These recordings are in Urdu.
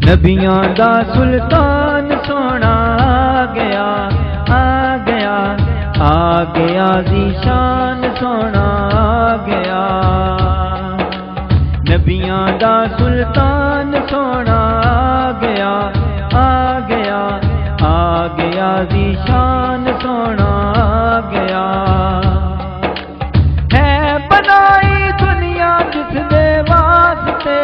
نبیاں دا سلطان سونا آ گیا آ گیا آ گیا ذیشان سونا آ گیا نبیاں دا سلطان سونا آ گیا آ گیا آ گیا ذیشان سونا آ گیا ہے بنائی دنیا جس دے واسطے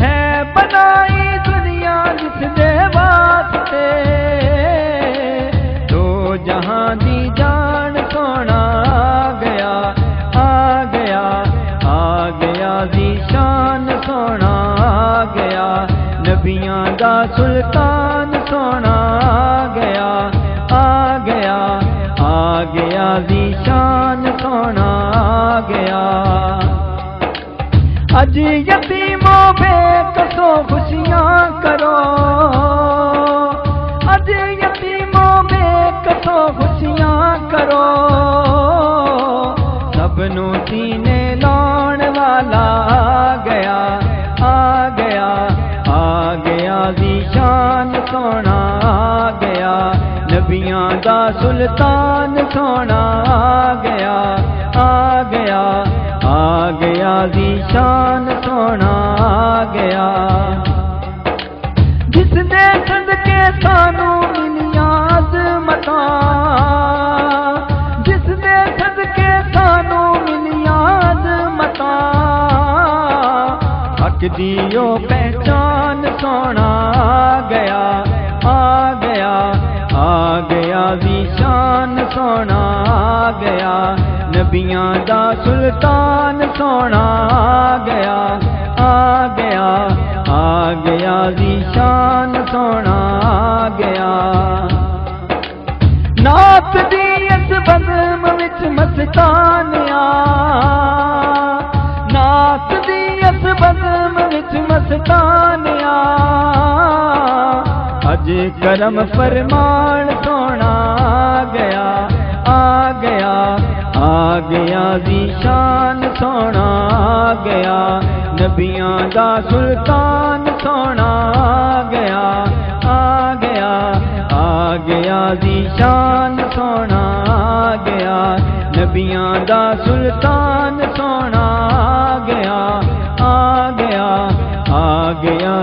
ہے بنائی دنیا جس دے واسطے دو جہاں دی جان سونا آ گیا آ گیا آ گیا ذیشان سونا آ گیا نبیاں دا سلطان سونا آ گیا آ گیا آ گیا ذیشان سونا آ گیا اج یتیموں بے کسو خوشیاں کرو اج یتیموں بے کسو خوشیاں کرو سب نو سینے لاؤن والا آ گیا آ گیا آ گیا ذیشان سونا آ گیا نبیاں دا سلطان سونا آ گیا آ گیا آ گیا ذیشان سونا آ گیا جس نے صدقے سانوں ملیاں عظمتاں جس نے صدقے سانوں ملیاں عظمتاں حق دیو پہچان سونا آ گیا آ گیا آ گیا ذیشان سونا آ گیا نبیاں دا سلطان سونا آ گیا آ گیا آ گیا ذیشان سونا آ گیا نات دی اس بزم وچ مستانیا نات دی اس بزم وچ مستانیا اج کرم فرمان سونا آ گیا آ گیا آ گیا ذیشان سونا آ گیا نبیاں دا سلطان سونا آ گیا آ گیا آ گیا ذیشان سونا آ گیا نبیاں دا سلطان سونا آ گیا آ گیا آ گیا